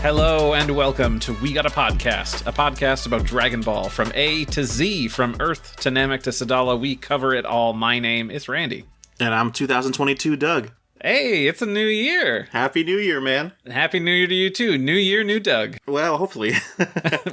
Hello and welcome to We Got a podcast about Dragon Ball from A to Z, from Earth to Namek to Sadala. We cover it all. My name is Randy. And I'm 2022 Doug. Hey, it's a new year. Happy New Year, man. Happy New Year to you too. New year, new Doug. Well, hopefully.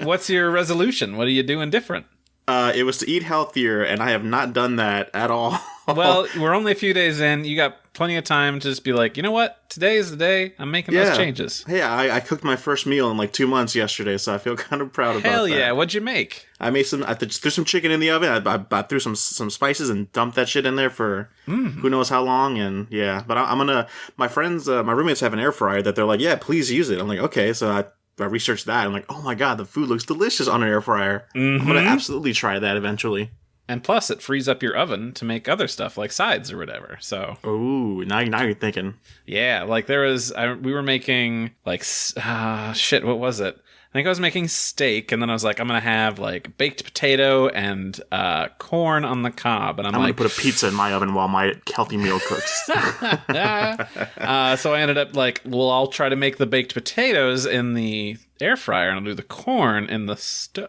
What's your resolution? What are you doing different? It was to eat healthier, and I have not done that at all. Well, we're only a few days in. You got plenty of time to just be like, you know what? Today is the day. I'm making those changes. Hey, I cooked my first meal in like 2 months yesterday, so I feel kind of proud about that. Hell yeah. What'd you make? I made I threw some chicken in the oven. I threw some spices and dumped that shit in there for who knows how long. And yeah, but I'm going to, my friends, my roommates have an air fryer that they're like, yeah, please use it. I'm like, okay. So I researched that. I'm like, oh my God, the food looks delicious on an air fryer. I'm going to absolutely try that eventually. And plus, it frees up your oven to make other stuff like sides or whatever. So, ooh, now you're thinking. Yeah, like we were making like what was it? I think I was making steak, and then I was like, I'm gonna have like baked potato and corn on the cob, and I'm like, gonna put a pizza in my oven while my healthy meal cooks. So I ended up like, well, I'll try to make the baked potatoes in the air fryer, and I'll do the corn in the stove,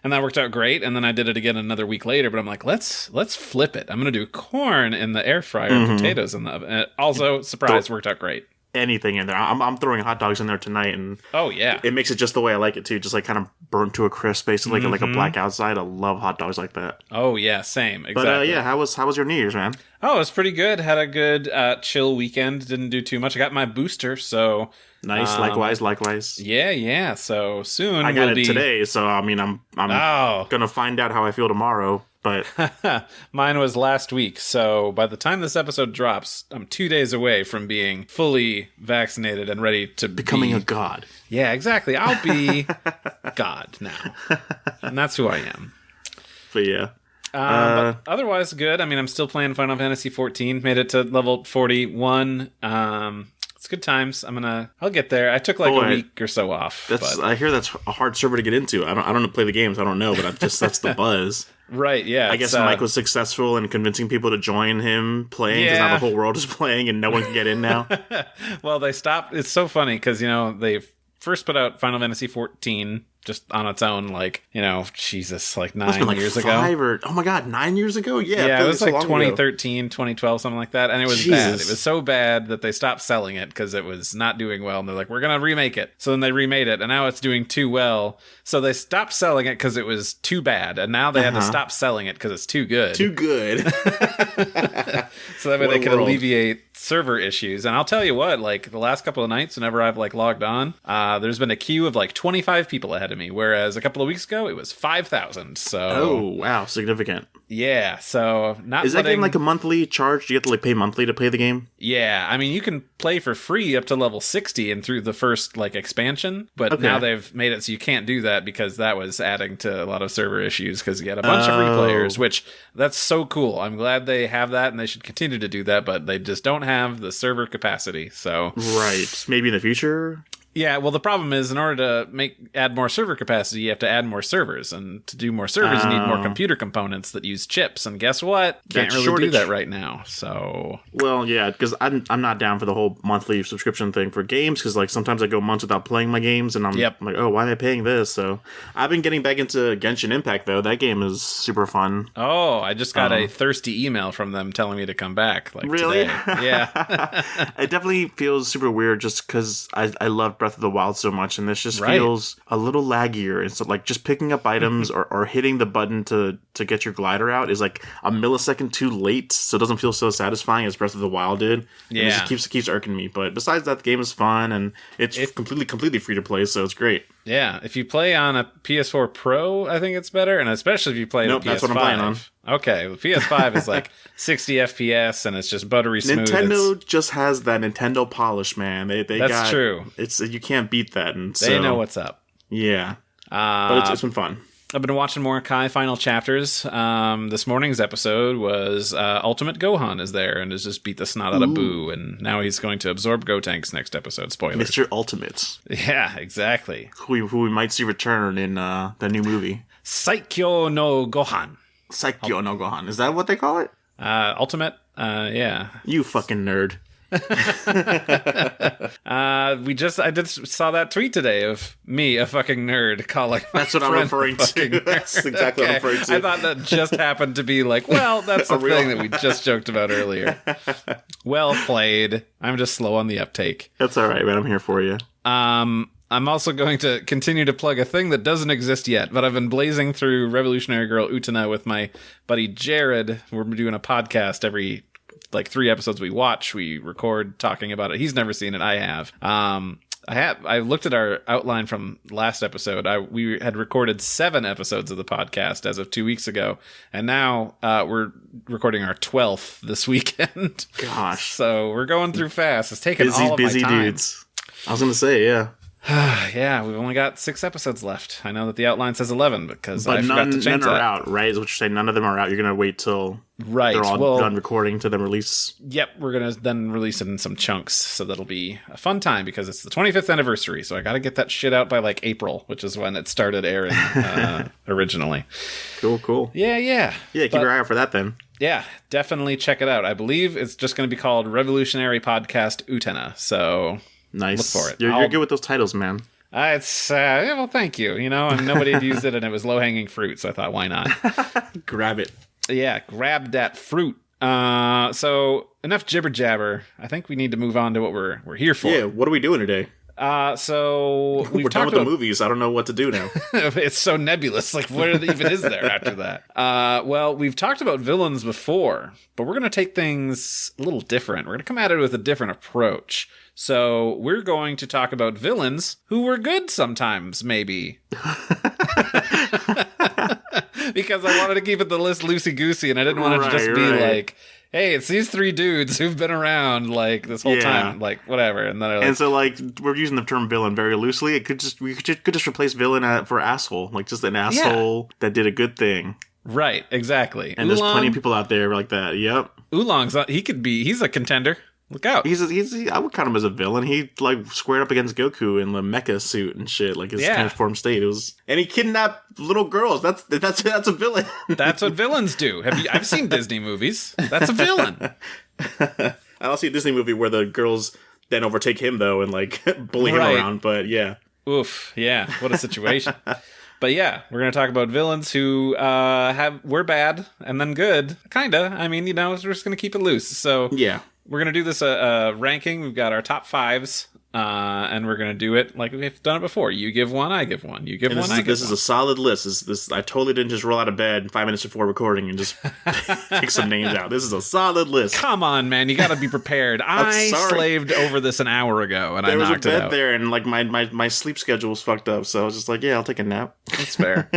and that worked out great. And then I did it again another week later, but I'm like, let's flip it. I'm gonna do corn in the air fryer and potatoes in the oven. And also, surprise, worked out great. Anything in there. I'm throwing hot dogs in there tonight, and oh yeah, it makes it just the way I like it too, just like kind of burnt to a crisp, basically like a black outside. I love hot dogs like that. Oh yeah, same. Exactly. But yeah, how was your New Year's, man? Oh, it was pretty good. Had a good chill weekend. Didn't do too much. I got my booster, so nice. Likewise. Yeah. So soon I got it today, so I mean, I'm gonna find out how I feel tomorrow. But mine was last week, so by the time this episode drops, I'm 2 days away from being fully vaccinated and ready to becoming a god. Yeah, exactly. I'll be God now, and that's who I am. But yeah. But otherwise, good. I mean, I'm still playing Final Fantasy 14. Made it to level 41. It's good times. I'll get there. I took like a week or so off. I hear that's a hard server to get into. I don't play the games. I don't know, but that's the buzz. Right, yeah. I guess Mike was successful in convincing people to join him playing, because now the whole world is playing and no one can get in now. Well, they stopped. It's so funny because, they first put out Final Fantasy 14 just on its own, like, Jesus, like 9 years ago. Oh my God, 9 years ago? Yeah, it was like 2013, 2012, something like that. And it was bad. It was so bad that they stopped selling it because it was not doing well. And they're like, we're going to remake it. So then they remade it, and now it's doing too well. So they stopped selling it because it was too bad. And now they had to stop selling it because it's too good. Too good. So that way they could alleviate server issues. And I'll tell you what, like the last couple of nights, whenever I've like logged on, there's been a queue of like 25 people ahead of me, whereas a couple of weeks ago it was 5,000. So oh wow, significant. Yeah, so is that game like a monthly charge? Do you have to like pay monthly to play the game? Yeah, I mean you can play for free up to level 60 and through the first like expansion, but now they've made it so you can't do that because that was adding to a lot of server issues because you had a bunch of free players, which that's so cool. I'm glad they have that and they should continue to do that, but they just don't have the server capacity. So right, maybe in the future. Yeah, well, the problem is, in order to add more server capacity, you have to add more servers. And to do more servers, you need more computer components that use chips. And guess what? Can't really do that right now. So, well, yeah, because I'm not down for the whole monthly subscription thing for games. Because like sometimes I go months without playing my games, and I'm like, oh, why am I paying this? So I've been getting back into Genshin Impact though. That game is super fun. Oh, I just got a thirsty email from them telling me to come back. Like really? Today. Yeah. It definitely feels super weird just because I love Breath of the Wild so much, and this just feels a little laggier. And so like just picking up items or hitting the button to get your glider out is like a millisecond too late, so it doesn't feel so satisfying as Breath of the Wild did. Yeah, and it just keeps irking me. But besides that, the game is fun, and it's completely free to play, so it's great. Yeah, if you play on a PS4 Pro, I think it's better, and especially if you play on PS5. That's what I'm playing on. Okay, the PS5 is like 60 FPS, and it's just buttery smooth. Nintendo just has that Nintendo polish, man. That's true. You can't beat that. And they know what's up. Yeah, but it's been fun. I've been watching more Kai Final Chapters. This morning's episode was Ultimate Gohan is there and has just beat the snot out of Boo, and now he's going to absorb Gotenks next episode. Spoilers. Mr. Ultimate. Yeah, exactly. Who we might see return in the new movie. Saikyo no Gohan. Saikyo no Gohan. Is that what they call it? Ultimate? Yeah. You fucking nerd. I just saw that tweet today of me, a fucking nerd, calling That's what I'm referring to. That's exactly what I'm referring to. I thought that just happened to be like, well, that's the thing that we just joked about earlier. Well played. I'm just slow on the uptake. That's all right, man. I'm here for you. I'm also going to continue to plug a thing that doesn't exist yet, but I've been blazing through Revolutionary Girl Utena with my buddy Jared. We're doing a podcast every 3 episodes we watch, we record talking about it. He's never seen it. I have. I looked at our outline from last episode. We had recorded 7 episodes of the podcast as of 2 weeks ago, and now we're recording our 12th this weekend. Gosh. So we're going through fast. It's taking all of my time. Busy dudes. I was going to say, yeah. Yeah, we've only got 6 episodes left. I know that the outline says 11 because I forgot to change that. None are out, right? Is what you're saying? None of them are out. You're going to wait till they're all done recording to then release? Yep, we're going to then release it in some chunks, so that'll be a fun time because it's the 25th anniversary, so I got to get that shit out by April, which is when it started airing originally. Cool. Yeah. Yeah, keep your eye out for that then. Yeah, definitely check it out. I believe it's just going to be called Revolutionary Podcast Utena, so... Nice. Look for it. You're good with those titles, man. Well, thank you. Nobody had used it, and it was low-hanging fruit, so I thought, why not? Grab it. Yeah, grab that fruit. So enough jibber jabber. I think we need to move on to what we're here for. Yeah, what are we doing today? So we're done with the movies. I don't know what to do now. It's so nebulous. What even is there after that? Well, we've talked about villains before, but we're going to take things a little different. We're going to come at it with a different approach. So we're going to talk about villains who were good sometimes, maybe. Because I wanted to keep the list loosey-goosey, and I didn't want it to just be like, hey, it's these 3 dudes who've been around this whole time, whatever. And then and so we're using the term villain very loosely. We could just replace villain for asshole, just an asshole that did a good thing. Right, exactly. And there's plenty of people out there like that. Yep. He's a contender. Look out. I would count him as a villain. He squared up against Goku in the mecha suit and shit, his transformed state. And he kidnapped little girls. That's a villain. That's what villains do. I've seen Disney movies. That's a villain. I don't see a Disney movie where the girls then overtake him though and bully him around, but yeah. Oof, yeah. What a situation. But yeah, we're going to talk about villains who were bad and then good. Kinda. I mean, we're just going to keep it loose. So yeah. We're going to do this ranking. We've got our top 5s, and we're going to do it like we've done it before. You give one, I give one. You give one, I give one. This is a solid list. I totally didn't just roll out of bed 5 minutes before recording and just pick some names out. This is a solid list. Come on, man. You got to be prepared. I slaved over this an hour ago, and I knocked it out. There was a bed there, and my sleep schedule was fucked up, so I was just like, yeah, I'll take a nap. That's fair.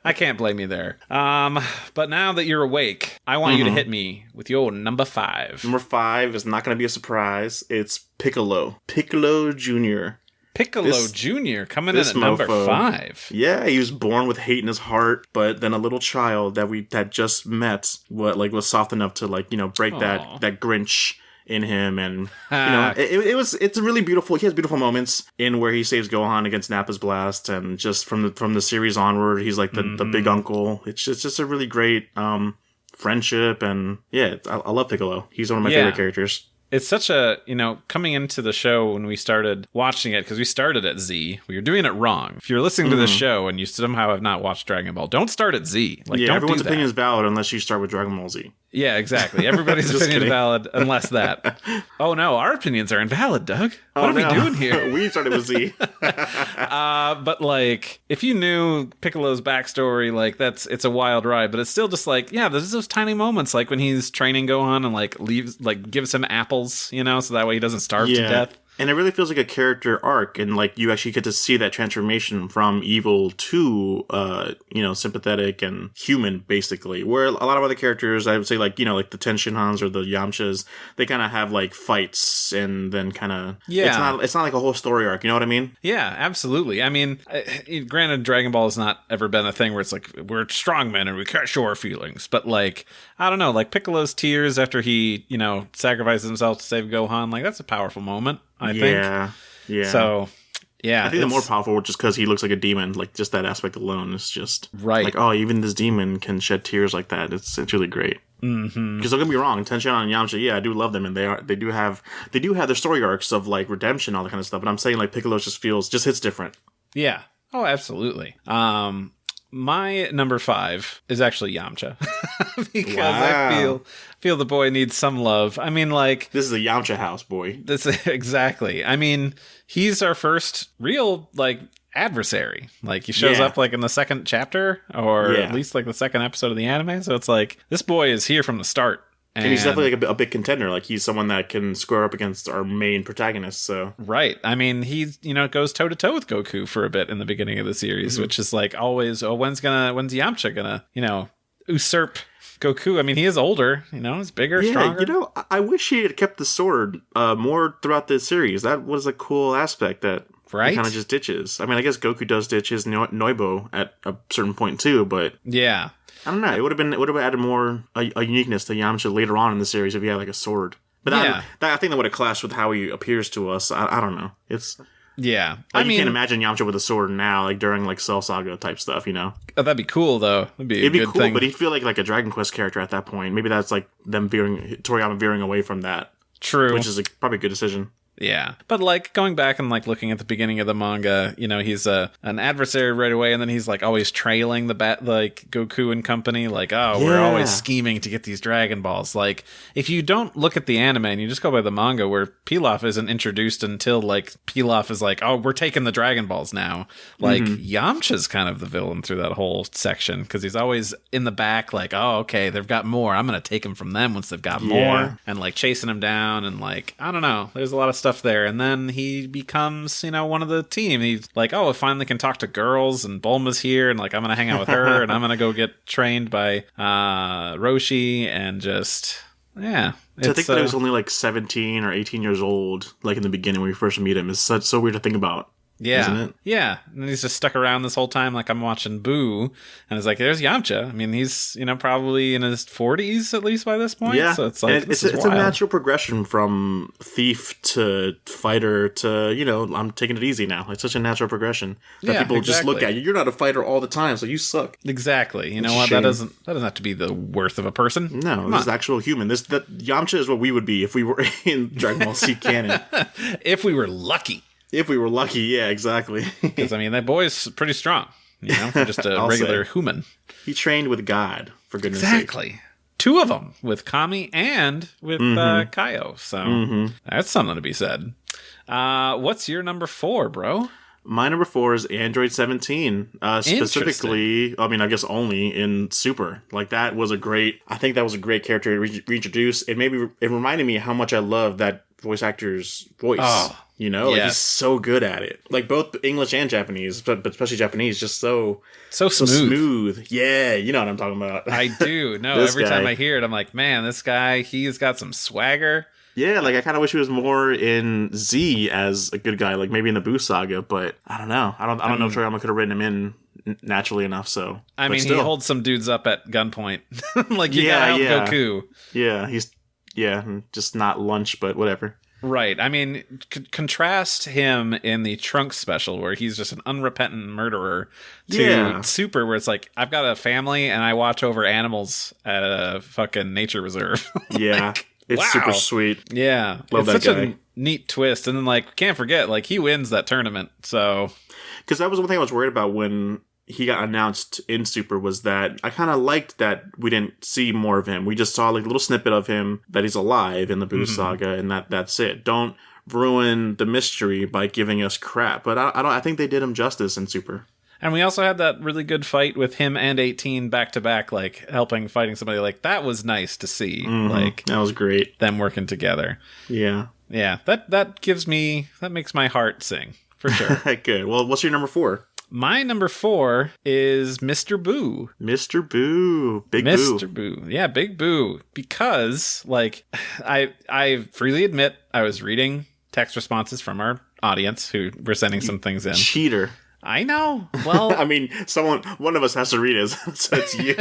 I can't blame you there. But now that you're awake, I want you to hit me with your number 5. Number 5 is not going to be a surprise. It's Piccolo Jr. Jr. coming in at number 5. Yeah, he was born with hate in his heart, but then a little child that we had just met was soft enough to break that Grinch in him, and it's really beautiful. He has beautiful moments in where he saves Gohan against Nappa's blast, and just from the series onward, he's the big uncle. It's just a really great friendship, and yeah, I love Piccolo. He's one of my favorite characters. It's such a, coming into the show when we started watching it, because we started at Z, we were doing it wrong. If you're listening to this show and you somehow have not watched Dragon Ball, don't start at Z. Everyone's opinion is valid unless you start with Dragon Ball Z. Yeah, exactly. Everybody's opinion is valid unless that. Oh no, our opinions are invalid, Doug. What are we doing here? We started with Z. But if you knew Piccolo's backstory, it's a wild ride, but it's still just there's those tiny moments when he's training Gohan and leaves gives him apples, so that way he doesn't starve to death. And it really feels like a character arc, and you actually get to see that transformation from evil to sympathetic and human, basically. Where a lot of other characters, I would say, the Tenshinhans or the Yamchas, they kind of have fights and then kind of it's not like a whole story arc. You know what I mean? Yeah, absolutely. I mean, granted, Dragon Ball has not ever been a thing where it's we're strongmen and we can't show our feelings, but I don't know, Piccolo's tears after he sacrifices himself to save Gohan, that's a powerful moment. I think. Yeah. So, Yeah, I think the more powerful just because he looks like a demon. Like, just that aspect alone is just... Right. Like, oh, even this demon can shed tears like that. It's really great. Mm-hmm. Because don't get me wrong, Tenshinhan and Yamcha, yeah, I do love them, and they do have their story arcs of, like, redemption, all that kind of stuff. But I'm saying, like, Piccolo just hits different. Yeah. Oh, absolutely. My number 5 is actually Yamcha. Because I feel the boy needs some love. I mean, like... This is a Yamcha house, boy. This exactly. I mean, he's our first real, like, adversary. Like, he shows up, like, in the second chapter, or at least, like, the second episode of the anime. So it's like, this boy is here from the start. And he's definitely like a big contender. Like, he's someone that can square up against our main protagonist. So right. I mean, he goes toe to toe with Goku for a bit in the beginning of the series, which is like always, when's Yamcha gonna usurp Goku? I mean, he is older. He's bigger, stronger. I wish he had kept the sword more throughout the series. That was a cool aspect that he kind of just ditches. I mean, I guess Goku does ditch his Noibo at a certain point too, but yeah. I don't know. It would have added more a uniqueness to Yamcha later on in the series if he had like a sword. But I think that would have clashed with how he appears to us. I don't know. It's you can't imagine Yamcha with a sword now, like during like Cell Saga type stuff. Oh, that'd be cool though. It'd be cool, thing. But he'd feel like a Dragon Quest character at that point. Maybe that's like them Toriyama veering away from that. True, which is probably a good decision. Yeah. But, like, going back and, like, looking at the beginning of the manga, he's an adversary right away, and then he's, like, always trailing Goku and company, like, we're always scheming to get these Dragon Balls. Like, if you don't look at the anime and you just go by the manga, where Pilaf isn't introduced until, like, Pilaf is like, we're taking the Dragon Balls now. Like, Yamcha's kind of the villain through that whole section, because he's always in the back, like, okay, they've got more. I'm going to take them from them once they've got more. And, like, chasing them down, and, like, I don't know. There's a lot of stuff there, and then he becomes one of the team. He's like, I finally can talk to girls, and Bulma's here, and like I'm gonna hang out with her, and I'm gonna go get trained by Roshi, and just to think that he was only like 17 or 18 years old, like in the beginning when we first meet him, is so weird to think about. Yeah, isn't it? Yeah, and he's just stuck around this whole time, like I'm watching Boo, and it's like, there's Yamcha. I mean, he's probably in his 40s at least by this point. Yeah, so it's like it's a natural progression from thief to fighter to I'm taking it easy now. It's such a natural progression that people just look at you. You're not a fighter all the time, so you suck. Exactly. You know what? That doesn't have to be the worth of a person. No, this is actual human. That Yamcha is what we would be if we were in Dragon Ball Z canon. If we were lucky. If we were lucky, yeah, exactly. Because, I mean, that boy's pretty strong, for just a regular human. He trained with God, for goodness sake. Exactly. 2 of them, with Kami and with Kaio. So, that's something to be said. What's your number 4, bro? My number 4 is Android 17. Specifically, I mean, I guess only in Super. Like, I think that was a great character to reintroduce. It reminded me how much I love that voice actor's voice. Oh. He's so good at it. Like, both English and Japanese, but especially Japanese, just so smooth. Yeah, you know what I'm talking about. I do. No, every time I hear it, I'm like, man, this guy, he's got some swagger. Yeah, like, I kind of wish he was more in Z as a good guy, like maybe in the Boo Saga, but I don't know. I don't know if Toriyama could have written him in naturally enough, so. I mean, he holds some dudes up at gunpoint. Like, you gotta help Goku. Yeah, he's just not lunch, but whatever. Right. I mean, contrast him in the Trunks special, where he's just an unrepentant murderer, to Super, where it's like, I've got a family and I watch over animals at a fucking nature reserve. Yeah. It's super sweet. Yeah. Love it's that such a neat twist. And then, like, can't forget, like, he wins that tournament, so. Because that was one thing I was worried about when he got announced in Super, was that I kind of liked that we didn't see more of him. We just saw like a little snippet of him that he's alive in the Boo Saga, and that's it. Don't ruin the mystery by giving us crap. But I think they did him justice in Super. And we also had that really good fight with him and 18 back to back, like fighting somebody. Like, that was nice to see. Like, that was great. Them working together. Yeah. Yeah. That makes my heart sing, for sure. Good. Well, what's your number 4? My number 4 is Mr. Boo. Mr. Boo. Big Boo. Mr. Boo. Yeah, Big Boo. Because, like, I freely admit I was reading text responses from our audience who were sending some things in. Cheater. I know. Well, I mean, one of us has to read it, so it's you.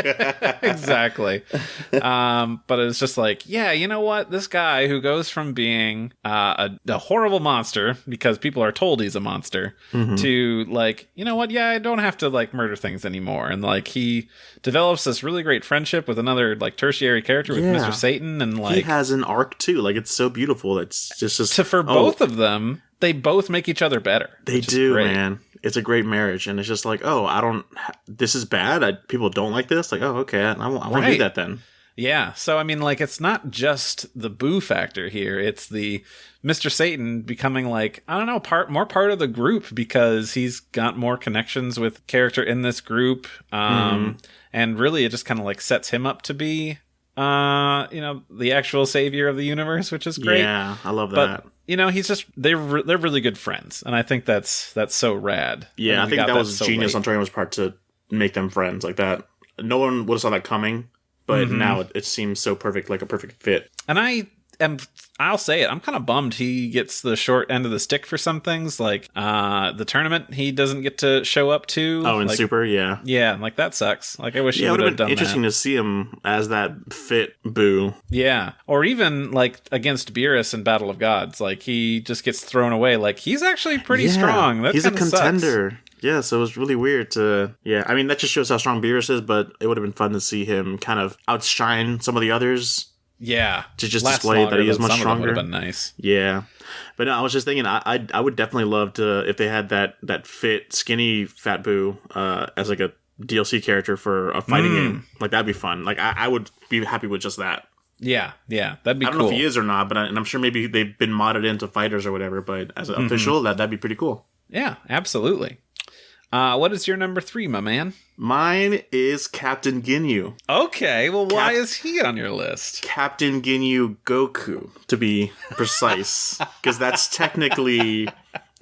exactly. But it's just like, yeah, you know what? This guy who goes from being a horrible monster because people are told he's a monster to like, you know what? Yeah, I don't have to like murder things anymore. And like he develops this really great friendship with another like tertiary character with Mr. Satan, and like he has an arc too. Like it's so beautiful. It's just for both of them. They both make each other better. They do, man. It's a great marriage, and it's just like, oh, this is bad. People don't like this. Like, oh, okay, I won't do that then. Yeah. So I mean, like, it's not just the boo factor here. It's the Mr. Satan becoming like, I don't know, more part of the group because he's got more connections with character in this group, and really, it just kind of like sets him up to be, the actual savior of the universe, which is great. Yeah, I love that. But, he's just they're really good friends, and I think that's so rad. Yeah, I think that was genius on Toriyama's part to make them friends like that. No one would have saw that coming, but now it seems so perfect, like a perfect fit. And I'll say it, I'm kind of bummed he gets the short end of the stick for some things, like the tournament he doesn't get to show up to. Oh, in Super, yeah. Yeah, like that sucks. Like I wish he would have done that. Interesting to see him as that fit boo. Yeah, or even like against Beerus in Battle of Gods, like he just gets thrown away. Like he's actually pretty strong. That he's a contender. Sucks. Yeah, so it was really weird to... Yeah, I mean, that just shows how strong Beerus is, but it would have been fun to see him kind of outshine some of the others. Yeah. To just display that he is much stronger. Would have been nice. Yeah. But no, I was just thinking, I would definitely love to, if they had that fit, skinny Fat Boo as like a DLC character for a fighting game. Like, that'd be fun. Like, I would be happy with just that. Yeah, that'd be cool. I don't know if he is or not, but I'm sure maybe they've been modded into fighters or whatever, but as an official, that'd be pretty cool. Yeah, absolutely. What is your number 3, my man? Mine is Captain Ginyu. Okay, well, why is he on your list? Captain Ginyu Goku, to be precise. Because that's technically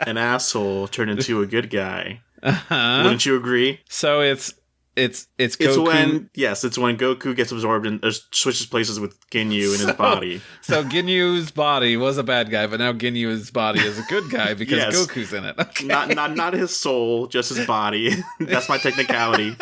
an asshole turned into a good guy. Wouldn't you agree? So it's Goku. It's when Goku gets absorbed and switches places with Ginyu in his body. So Ginyu's body was a bad guy, but now Ginyu's body is a good guy because Goku's in it. Okay. Not his soul, just his body. That's my technicality.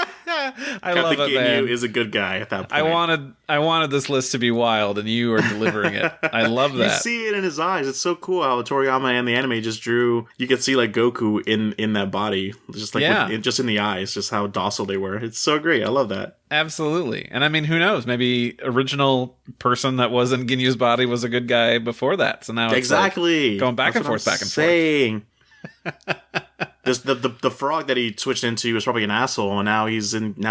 I love it, man. Ginyu is a good guy at that point. I wanted this list to be wild, and you are delivering it. I love that. You see it in his eyes. It's so cool how Toriyama and the anime just drew. You could see like Goku in that body, just like just in the eyes, just how docile they were. It's so great. I love that. Absolutely. And I mean, who knows? Maybe original person that was in Ginyu's body was a good guy before that. So now it's like going back and forth. The frog that he switched into was probably an asshole, and now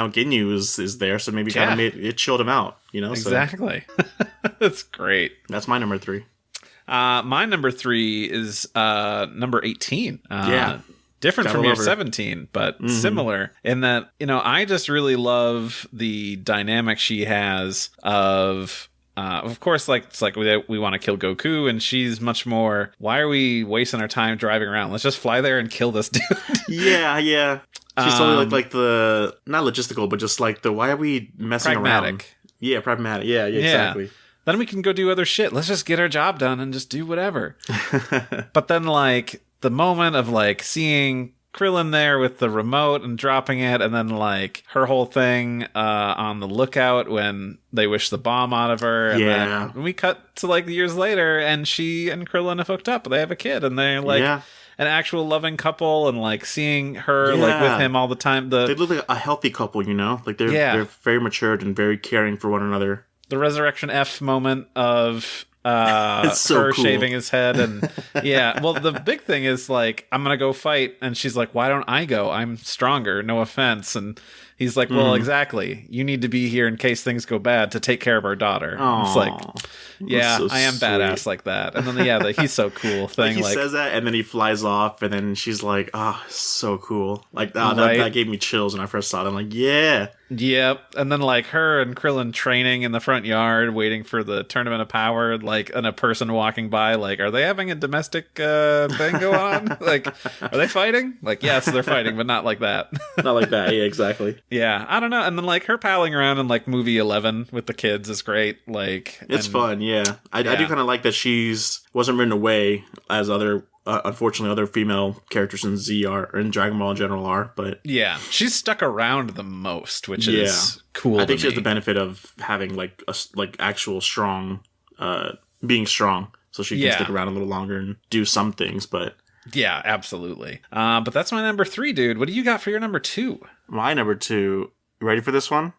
Ginyu is there, so maybe kind of it chilled him out, Exactly. That's great. That's my number 3. My number 3 is number 18. Different from your 17, but similar in that, I just really love the dynamic she has of course, like it's like we want to kill Goku, and she's much more, why are we wasting our time driving around? Let's just fly there and kill this dude. Yeah. She's totally like the, not logistical, but just like why are we messing around? Yeah, pragmatic. Yeah, exactly. Then we can go do other shit. Let's just get our job done and just do whatever. But then like the moment of like seeing Krillin there with the remote and dropping it, and then like her whole thing on the lookout when they wish the bomb out of her, and then we cut to like years later, and she and Krillin have hooked up. They have a kid, and they're like an actual loving couple, and like seeing her like with him all the time. They look like a healthy couple, like they're very matured and very caring for one another. The Resurrection F moment of it's so her cool. shaving his head, and well, the big thing is like, I'm gonna go fight, and she's like, why don't I go? I'm stronger, no offense. And he's like, well, exactly, you need to be here in case things go bad to take care of our daughter. It's like, so I am badass like that. And then he's so cool thing, he says that, and then he flies off, and then she's like, so cool. Like that gave me chills when I first saw it. I'm like, Yep. And then like her and Krillin training in the front yard, waiting for the Tournament of Power, like, and a person walking by, like, are they having a domestic thing go on? Like, are they fighting? Like, yes, they're fighting, but not like that. Not like that. Yeah, exactly. Yeah, I don't know. And then like her palling around in like movie 11 with the kids is great. Like, it's fun. Yeah. I do kind of like that wasn't written away as other unfortunately other female characters in Z are, or in Dragon Ball in general are, but yeah, she's stuck around the most, which is cool. I think she has the benefit of having like actual strong, being strong, so she can stick around a little longer and do some things. But yeah, absolutely. But that's my number 3, dude. What do you got for your number 2? My number 2. You ready for this one?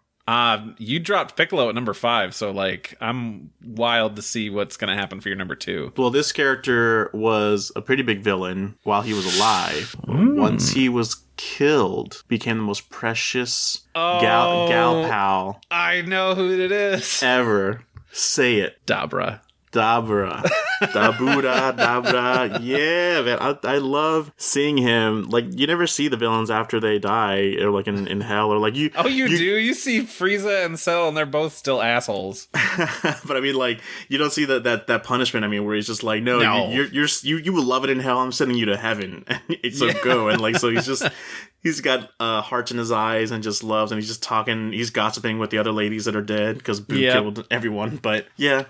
You dropped Piccolo at number 5, so like I'm wild to see what's gonna happen for your number 2. Well, this character was a pretty big villain while he was alive. Once he was killed, became the most precious gal pal. I know who it is. Ever. Say it. Dabra. Dabura. Yeah, man. I love seeing him. Like, you never see the villains after they die, or like in hell, or like you. Oh, you do? You see Frieza and Cell, and they're both still assholes. But I mean, like, you don't see that punishment. I mean, where he's just like, no. You will love it in hell. I'm sending you to heaven. So go. And like, so he's got hearts in his eyes and just loves, and he's just talking. He's gossiping with the other ladies that are dead because Boo killed everyone. But yeah,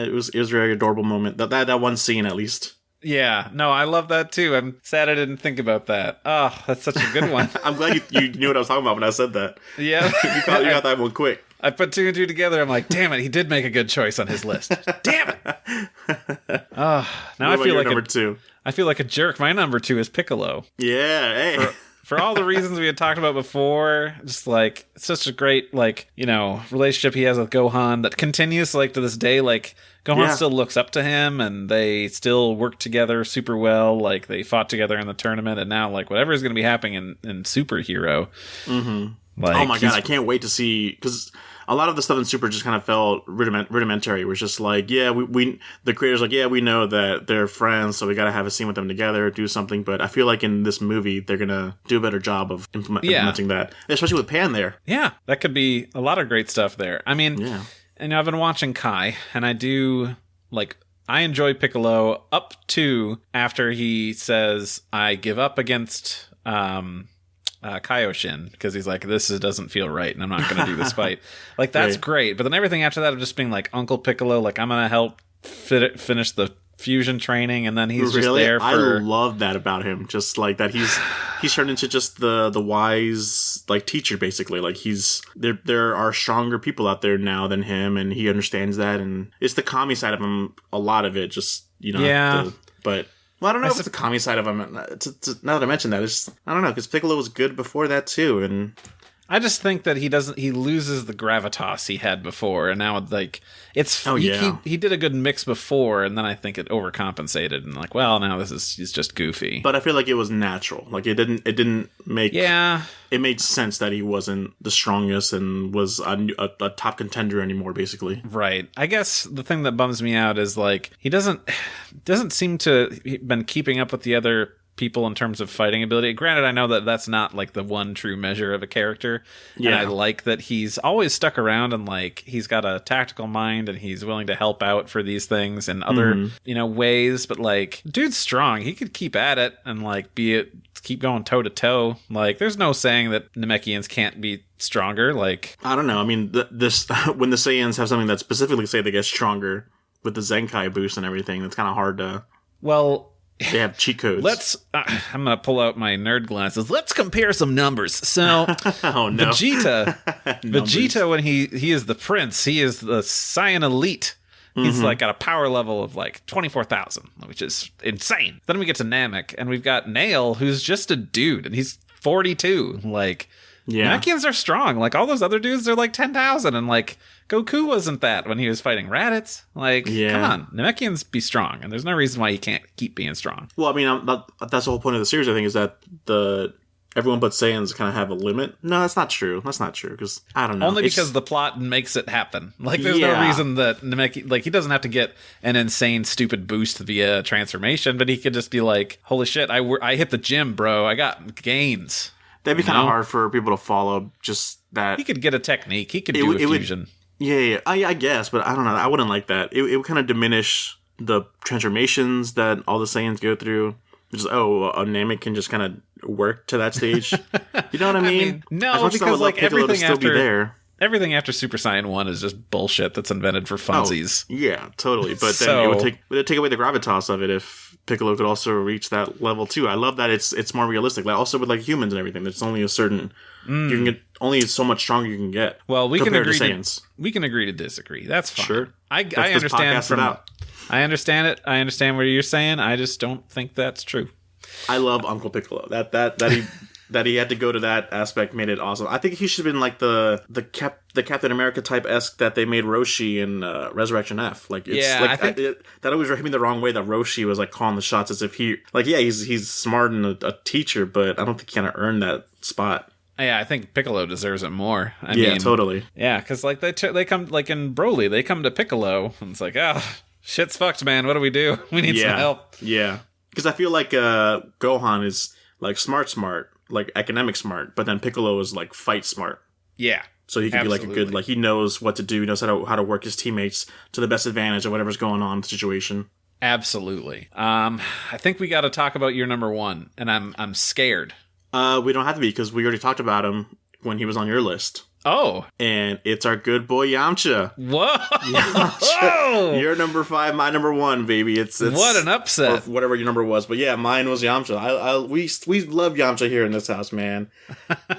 it was a very adorable moment. That one scene, at least. Yeah, no, I love that too. I'm sad I didn't think about that. Oh, that's such a good one. I'm glad you knew what I was talking about when I said that. Yeah, you got that one quick. I put 2 and 2 together. I'm like, damn it, he did make a good choice on his list. Damn it. Now I feel like number 2. I feel like a jerk. My number 2 is Piccolo. Yeah, hey. For all the reasons we had talked about before, just like it's such a great relationship he has with Gohan that continues to this day. Like Gohan still looks up to him, and they still work together super well. Like they fought together in the tournament, and now like whatever is going to be happening in Superhero. Mm-hmm. Like, oh my god, I can't wait to see, because a lot of the stuff in Super just kind of felt rudimentary. It was just like, we the creators like, we know that they're friends, so we got to have a scene with them together, do something. But I feel like in this movie, they're going to do a better job of implementing that, especially with Pan there. Yeah, that could be a lot of great stuff there. I mean, and I've been watching Kai, and I enjoy Piccolo up to after he says, I give up against Kaioshin, because he's like, this doesn't feel right, and I'm not going to do this fight. Like, that's great. But then everything after that of just being like Uncle Piccolo, like, I'm going to help finish the fusion training, and then he's just there for... I love that about him. Just like that he's turned into just the wise like teacher, basically. Like there are stronger people out there now than him, and he understands that, and it's the Kami side of him, a lot of it, just but well, I don't know if it's the Kami side of him. Now that I mentioned that, I don't know, because Piccolo was good before that too, and I just think that he loses the gravitas he had before, and now he did a good mix before, and then I think it overcompensated, and like, well, now he's just goofy. But I feel like it was natural. Like it didn't make it made sense that he wasn't the strongest and was a top contender anymore, basically. Right. I guess the thing that bums me out is like he doesn't seem to have been keeping up with the other people in terms of fighting ability. Granted, I know that that's not like the one true measure of a character. Yeah. And I like that he's always stuck around, and like he's got a tactical mind, and he's willing to help out for these things in other, ways. But like, dude's strong. He could keep at it and like keep going toe to toe. Like, there's no saying that Namekians can't be stronger. Like, I don't know. I mean, this when the Saiyans have something that specifically say they get stronger with the Zenkai boost and everything, it's kind of hard to. Well, they have cheat codes. I'm going to pull out my nerd glasses. Let's compare some numbers. So, oh, no. Vegeta, when he is the prince, he is the Saiyan elite. He's like got a power level of like 24,000, which is insane. Then we get to Namek, and we've got Nail, who's just a dude, and he's 42. Like, Namekians are strong. Like, all those other dudes are like 10,000, and like Goku wasn't that when he was fighting Raditz. Like, come on, Namekians be strong, and there's no reason why he can't keep being strong. Well, I mean, that's the whole point of the series, I think, is that everyone but Saiyans kind of have a limit. No, that's not true. Because I don't know. Only because the plot makes it happen. Like, there's no reason that Namek, like, he doesn't have to get an insane, stupid boost via transformation, but he could just be like, holy shit, I hit the gym, bro. I got gains. That'd be kind of hard for people to follow, just that. He could get a technique. He could do a fusion. I guess, but I don't know. I wouldn't like that. It would kind of diminish the transformations that all the Saiyans go through. Just, a Namek can just kind of work to that stage. You know what I mean? No, because like everything everything after Super Saiyan 1 is just bullshit that's invented for funsies. Oh, yeah, totally. But then it would take away the gravitas of it if Piccolo could also reach that level too. I love that it's more realistic. Like also with like humans and everything, there's only a certain you can get only so much stronger you can get. Well, we can agree to disagree. That's fine. Sure. I understand I understand it. I understand what you're saying. I just don't think that's true. I love Uncle Piccolo. That he had to go to that aspect made it awesome. I think he should have been like the Captain America type-esque that they made Roshi in Resurrection F. Like, that always rubbed me the wrong way that Roshi was like calling the shots as if he's smart and a teacher, but I don't think he kind of earned that spot. Yeah, I think Piccolo deserves it more. I mean, totally. Yeah, because like they come like in Broly, they come to Piccolo and it's like, shit's fucked, man. What do we do? We need some help. Yeah, because I feel like Gohan is like smart, like academic smart, but then Piccolo is like fight smart. Yeah. So he can be like a good, like he knows what to do, he knows how to work his teammates to the best advantage of whatever's going on in the situation. Absolutely. I think we got to talk about your number one, and I'm scared. We don't have to be because we already talked about him when he was on your list. Oh. And it's our good boy Yamcha. Whoa. Yamcha. Your number 5, my number 1, baby. It's what an upset. Or whatever your number was. But yeah, mine was Yamcha. We love Yamcha here in this house, man.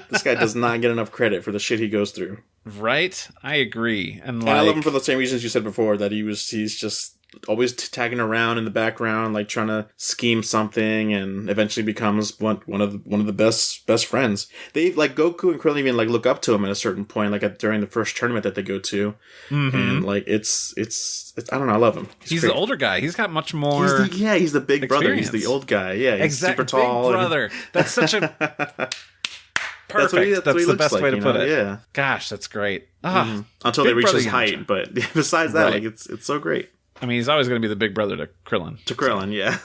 This guy does not get enough credit for the shit he goes through. Right? I agree. And I love him for the same reasons you said before, that he's just always tagging around in the background, like trying to scheme something, and eventually becomes one of the best friends. They like Goku and Krillin even like look up to him at a certain point, like during the first tournament that they go to, and like it's I don't know, I love him. He's the older guy. He's got much more. He's the big brother. He's the old guy. Yeah, he's super tall. Big brother. That's such a perfect. That's the best way to put it. Yeah. Gosh, that's great. Until they reach his height, but besides that, like it's so great. I mean, he's always going to be the big brother to Krillin. Yeah.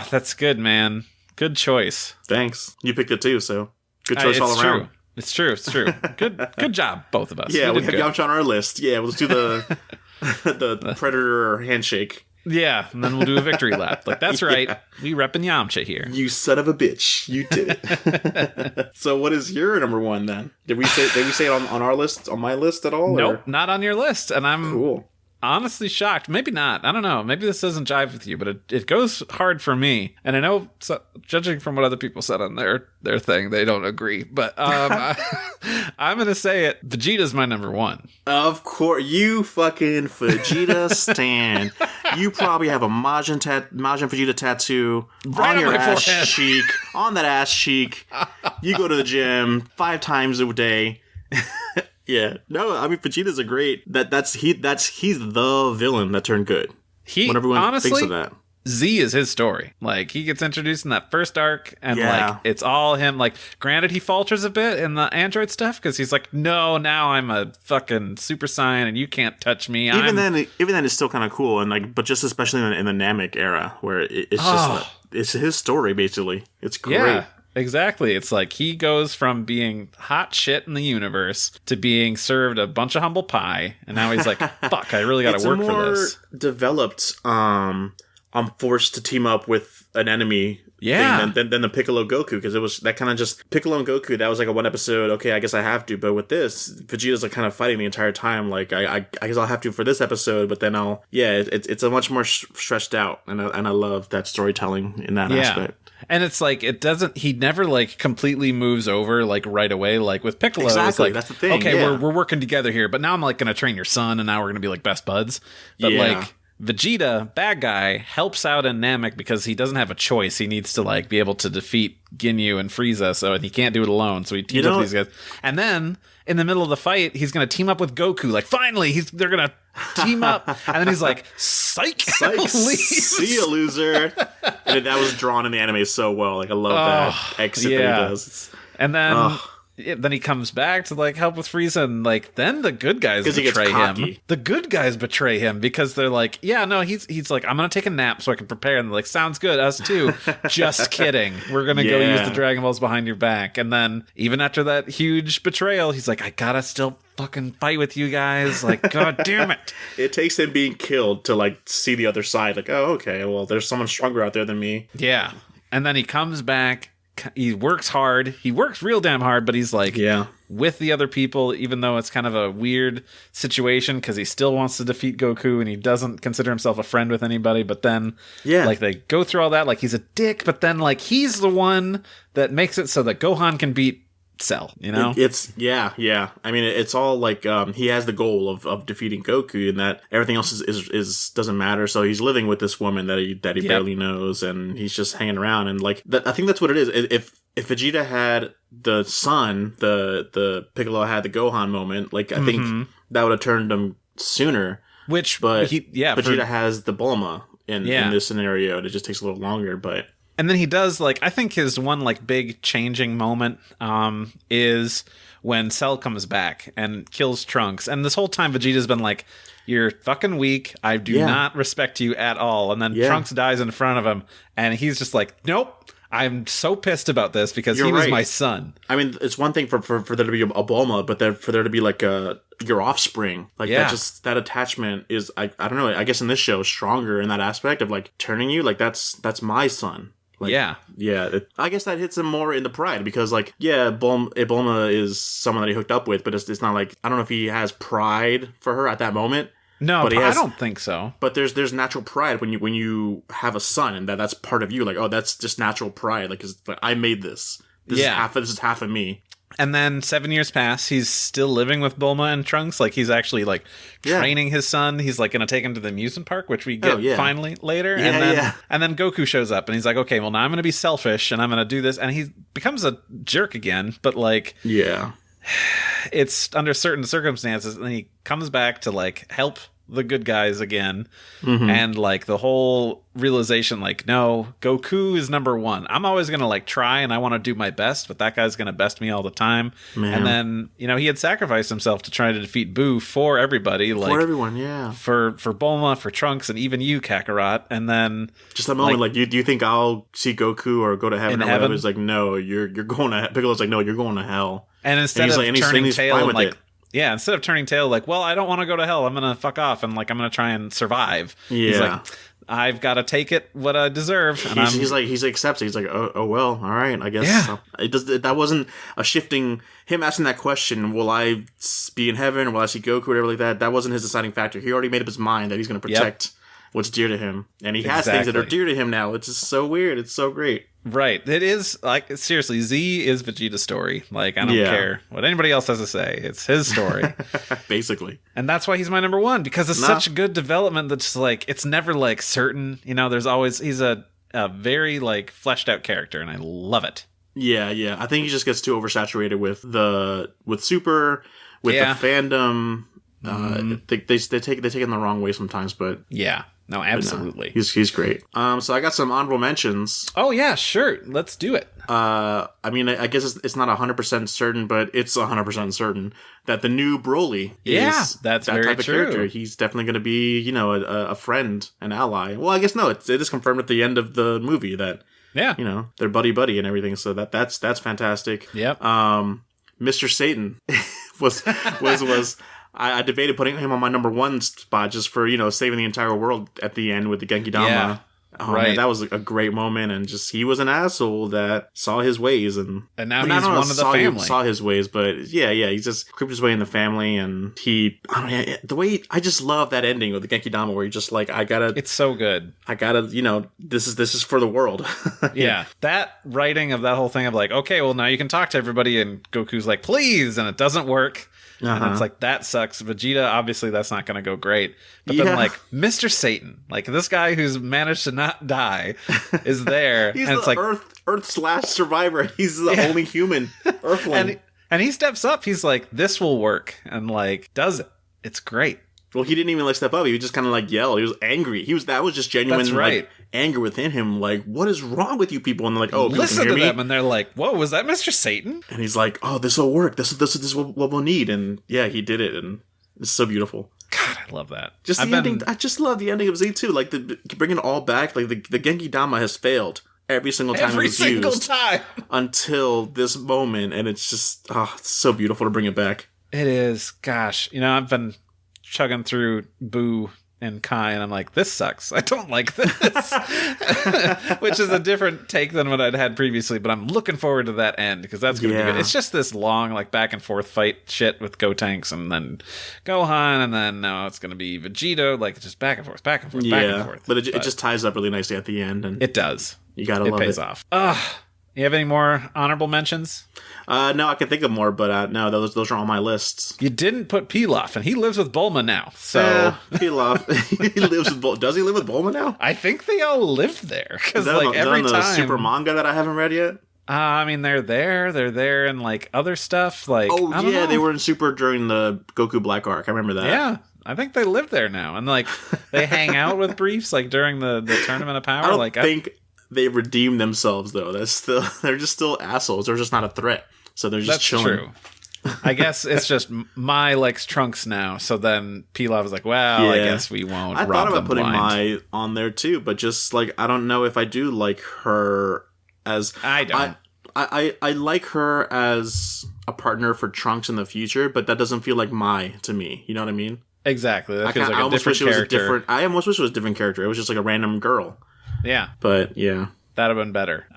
That's good, man. Good choice. Thanks. You picked it too, so good choice all around. It's true. Good job, both of us. Yeah, we have Yamcha on our list. Yeah, let's do the Predator handshake. Yeah, and then we'll do a victory lap. Like, that's right. We repping Yamcha here. You son of a bitch. You did it. So what is your number 1 then? Did we say it on our list, on my list at all? Nope, not on your list. And I'm cool. Honestly shocked. Maybe not. I don't know. Maybe this doesn't jive with you, but it goes hard for me. And I know, judging from what other people said on their thing, they don't agree. But I'm going to say it. Vegeta's my number 1. Of course. You fucking Vegeta stan. You probably have a Majin Vegeta tattoo right on your ass forehead. cheek. On that ass cheek. You go to the gym 5 times a day. Yeah, no, I mean Vegeta's a great. He's the villain that turned good. When everyone honestly thinks of that, Z is his story. Like, he gets introduced in that first arc, and like it's all him. Like, granted, he falters a bit in the android stuff because he's like, no, now I'm a fucking Super Saiyan, and you can't touch me. Even then, it's still kind of cool, and like, but just especially in the Namek era where it's just it's his story basically. It's great. Yeah. Exactly. It's like he goes from being hot shit in the universe to being served a bunch of humble pie, and now he's like, fuck, I really got to work for this. Developed, I'm forced to team up with an enemy thing than the Piccolo Goku, because it was that kind of just Piccolo and Goku, that was like a one episode, okay, I guess I have to, but with this, Vegeta's like kind of fighting the entire time, like I guess I'll have to for this episode, but then it's a much more stretched out, and I love that storytelling in that aspect. And it's like, he never like completely moves over like right away. Like with Piccolo, exactly. It's like, that's the thing. Okay, we're working together here, but now I'm like going to train your son, and now we're going to be like best buds. But like Vegeta, bad guy, helps out in Namek because he doesn't have a choice. He needs to like be able to defeat Ginyu and Frieza, so he can't do it alone. So he teams up with these guys, and then in the middle of the fight, he's going to team up with Goku. Like, finally, they're going to team up. And then he's like, psych. See ya, loser. And that was drawn in the anime so well. Like, I love that exit that he does. And then he comes back to like help with Frieza, and like then the good guys betray him. The good guys betray him because they're like, yeah, no, he's like, I'm gonna take a nap so I can prepare. And they're like, sounds good, us too. Just kidding. We're gonna go use the Dragon Balls behind your back. And then even after that huge betrayal, he's like, I gotta still fucking fight with you guys. Like, god damn it. It takes him being killed to like see the other side. Like, oh, okay, well, there's someone stronger out there than me. Yeah. And then he comes back he works hard. He works real damn hard, but he's like with the other people, even though it's kind of a weird situation because he still wants to defeat Goku and he doesn't consider himself a friend with anybody. But then, like they go through all that, like he's a dick, but then like he's the one that makes it so that Gohan can beat Cell. You know, it's I mean, it's all like he has the goal of defeating Goku, and that everything else is doesn't matter. So he's living with this woman that he barely knows, and he's just hanging around. And like I think that's what it is. If Vegeta had the son, the Piccolo had the Gohan moment, like I think that would have turned him sooner. But Vegeta has the Bulma in this scenario, and it just takes a little longer, but. And then he does, like, I think his one, like, big changing moment is when Cell comes back and kills Trunks. And this whole time, Vegeta's been like, you're fucking weak. I do not respect you at all. And then Trunks dies in front of him. And he's just like, nope. I'm so pissed about this because he was my son. I mean, it's one thing for there to be a Bulma, but for there to be, like, your offspring. Like, that attachment is, I don't know, I guess in this show, stronger in that aspect of, like, turning you. Like, that's my son. Like, I guess that hits him more in the pride because, like, Bulma is someone that he hooked up with, but it's not like, I don't know if he has pride for her at that moment. No, but I don't think so. But there's natural pride when you have a son, and that's part of you. Like, oh, that's just natural pride. Like, I made this. This is half of me. And then 7 years pass. He's still living with Bulma and Trunks. Like, he's actually, like, training his son. He's, like, going to take him to the amusement park, which we get finally later. And then Goku shows up, and he's like, okay, well, now I'm going to be selfish, and I'm going to do this. And he becomes a jerk again. But, like... Yeah. It's under certain circumstances, and then he comes back to, like, help the good guys again. And, like, the whole realization, like, no, Goku is number one. I'm always going to, like, try, and I want to do my best, but that guy's going to best me all the time. Man. And then, you know, he had sacrificed himself to try to defeat Boo for everybody. Like, for everyone, yeah. For Bulma, for Trunks, and even you, Kakarot. And then... Just that moment, like do you think I'll see Goku or go to heaven? In heaven? It's like, no, you're going to... Piccolo's like, no, you're going to hell. And instead of turning tail and, like... Yeah, instead of turning tail, like, well, I don't want to go to hell. I'm going to fuck off, and, like, I'm going to try and survive. Yeah. He's like, I've got to take it what I deserve. And he's accepting. He's like, oh well, all right, I guess. Yeah. That wasn't a shifting, him asking that question, will I be in heaven, or will I see Goku, or whatever like that. That wasn't his deciding factor. He already made up his mind that he's going to protect what's dear to him. And he has things that are dear to him now. It's just so weird. It's so great. Right. It is, like, seriously, Z is Vegeta's story. Like, I don't care what anybody else has to say. It's his story. Basically. And that's why he's my number one, because it's such good development that's, like, it's never, like, certain. You know, there's always, he's a very, like, fleshed out character, and I love it. Yeah. I think he just gets too oversaturated with Super, with the fandom. They take it in the wrong way sometimes, but... Yeah. No, absolutely. No, he's great. So I got some honorable mentions. Oh, yeah, sure. Let's do it. I mean, I guess it's not 100% certain, but it's 100% certain that the new Broly is that's that very type of true. character. He's definitely going to be, you know, a friend, an ally. Well, I guess no, it is confirmed at the end of the movie that, you know, they're buddy and everything. So that's fantastic. Yep. Mr. Satan was I debated putting him on my number one spot just for, you know, saving the entire world at the end with the Genki Dama. Yeah. Oh, right. Man, that was a great moment, and just he was an asshole that saw his ways, and now he's one of the family. Saw his ways, but he just creeped his way in the family, and I just love that ending of the Genki Dama where you're just like, it's so good. I gotta, you know, this is for the world. Yeah, that writing of that whole thing of like, okay, well now you can talk to everybody, and Goku's like, please, and it doesn't work. And it's like, that sucks. Vegeta, obviously that's not going to go great. But then, like, Mr. Satan, like, this guy who's managed to not die is there. He's and the it's like Earth/survivor. He's the only human Earthling. And he steps up. He's like, this will work. And, like, does it. It's great. Well, he didn't even, like, step up. He was just kind of, like, yell. He was angry. That was just genuine, that's right. Like, anger within him. Like, what is wrong with you people? And they're like, oh, listen to them. And they're like, whoa, was that Mr. Satan? And he's like, oh, this will work. This is what we'll need. And yeah, he did it. And it's so beautiful. God, I love that. Just the ending. I just love the ending of Z2. Like, bringing it all back. Like, the Genki Dama has failed every single time it was used. Until this moment. And it's just, it's so beautiful to bring it back. It is. Gosh. You know, I've been chugging through Boo and Kai, and I'm like, this sucks. I don't like this. Which is a different take than what I'd had previously, but I'm looking forward to that end because that's going to be good. It's just this long, like, back and forth fight shit with Gotenks and then Gohan, and then now it's going to be Vegeta, like, just back and forth, back and forth, back and forth. But it just ties up really nicely at the end. And it does. You gotta love it. It pays off. You have any more honorable mentions? No, I can think of more, but no, those are on my lists. You didn't put Pilaf, and he lives with Bulma now. So Pilaf, he lives with Bulma. Does he live with Bulma now? I think they all live there because like every time. The super manga that I haven't read yet. I mean, they're there, and like other stuff. Like they were in Super during the Goku Black arc. I remember that. Yeah. I think they live there now, and like they hang out with Briefs like during the Tournament of Power. I think they redeemed themselves though. They're just still assholes. They're just not a threat. So they're just chilling. True. I guess it's just Mai likes Trunks now. So then Pilaf is like, well, I guess we won't. I thought about putting Mai on there too, but just like I don't know if I do like her as I don't. I like her as a partner for Trunks in the future, but that doesn't feel like Mai to me. You know what I mean? Exactly. That feels like a different character. I almost wish it was a different character. It was just like a random girl. Yeah. But yeah. That'd have been better.